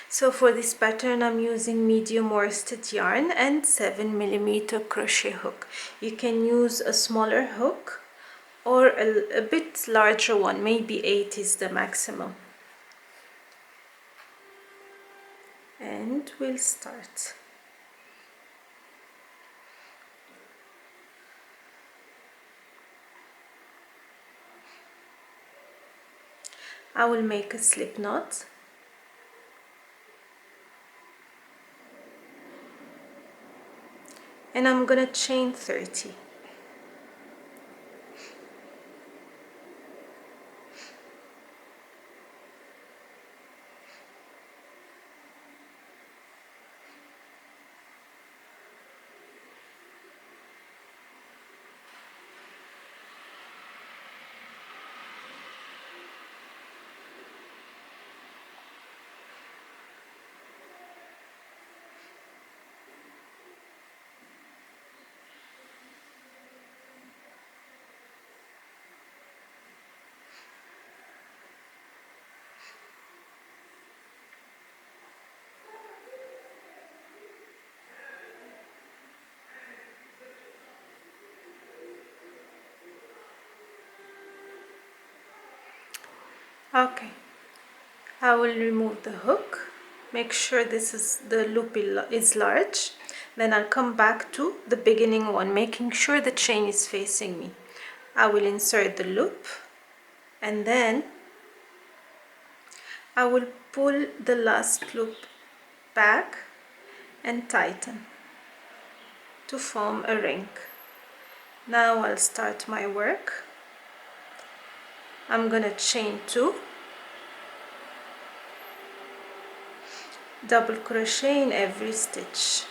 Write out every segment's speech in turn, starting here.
So for this pattern I'm using medium worsted yarn and 7mm crochet hook. You can use a smaller hook or a bit larger one, maybe 8 is the maximum. And we'll start. I will make a slip knot. And I'm gonna chain 30. Okay, I will remove the hook, make sure the loop is large, then I'll come back to the beginning one, making sure the chain is facing me. I will insert the loop and then I will pull the last loop back and tighten to form a ring. Now I'll start my work. I'm gonna chain 2, double crochet in every stitch.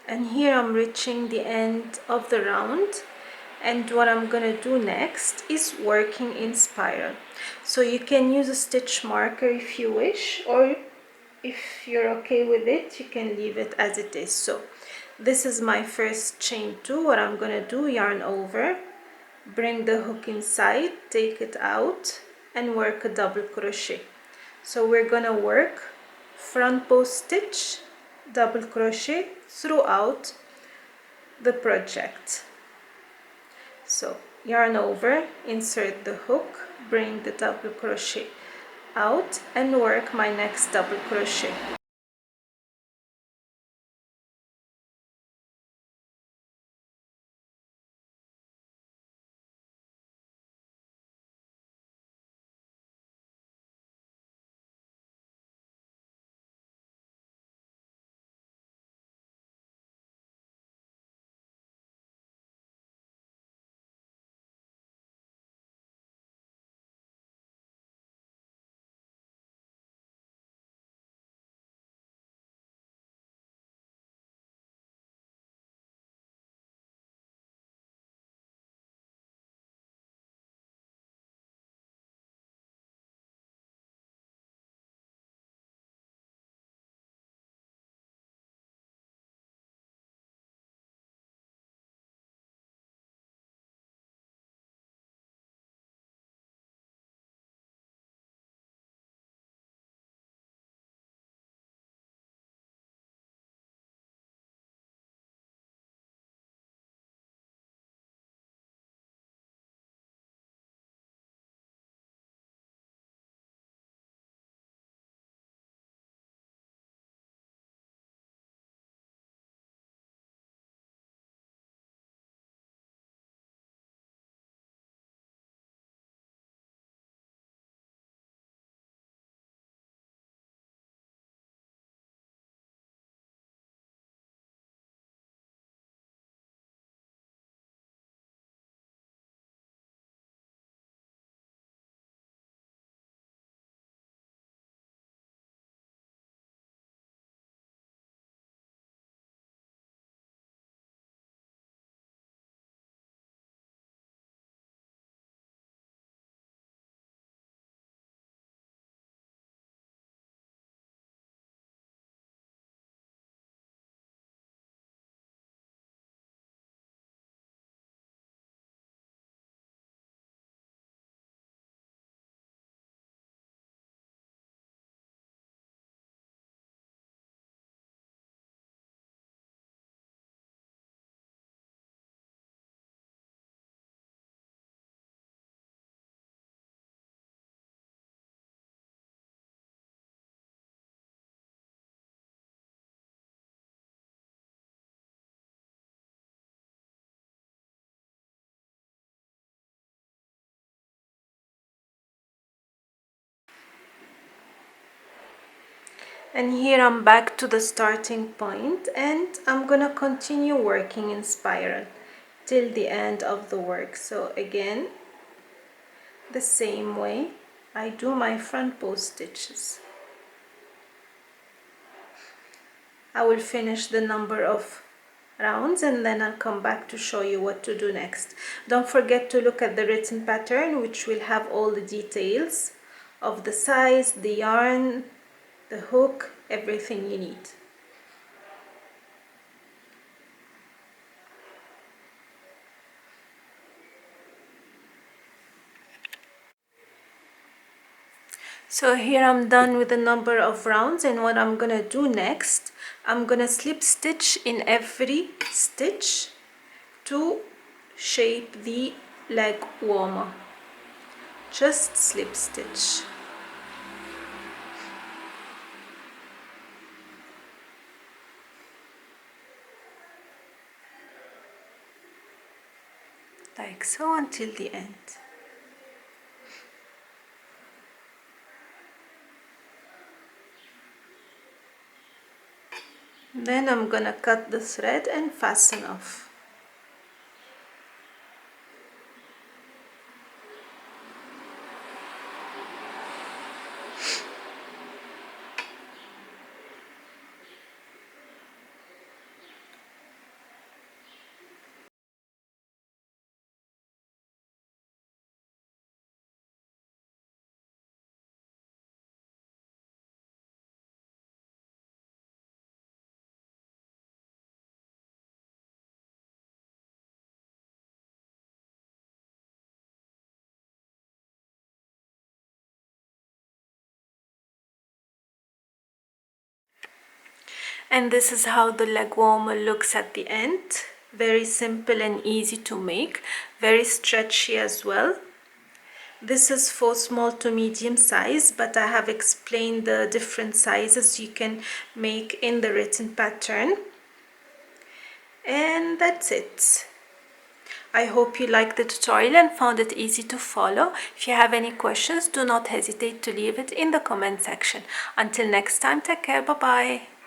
And here I'm reaching the end of the round, and what I'm gonna do next is working in spiral. So you can use a stitch marker if you wish, or if you're okay with it, you can leave it as it is. So this is my first chain 2. What I'm gonna do, yarn over, bring the hook inside, take it out, and work a double crochet. So we're gonna work front post stitch, double crochet throughout the project. So yarn over, insert the hook, bring the double crochet out and work my next double crochet. And here I'm back to the starting point, and I'm gonna continue working in spiral till the end of the work. So again, the same way I do my front bow stitches. I will finish the number of rounds and then I'll come back to show you what to do next. Don't forget to look at the written pattern, which will have all the details of the size, the yarn, the hook, everything you need. So here I'm done with the number of rounds, and what I'm gonna do next, I'm gonna slip stitch in every stitch to shape the leg warmer. Just slip stitch. Like so until the end. Then I'm gonna cut the thread and fasten off. And this is how the leg warmer looks at the end. Very simple and easy to make, very stretchy as well. This is for small to medium size, but I have explained the different sizes you can make in the written pattern. And that's it. I hope you liked the tutorial and found it easy to follow. If you have any questions, do not hesitate to leave it in the comment section. Until next time, take care, bye bye.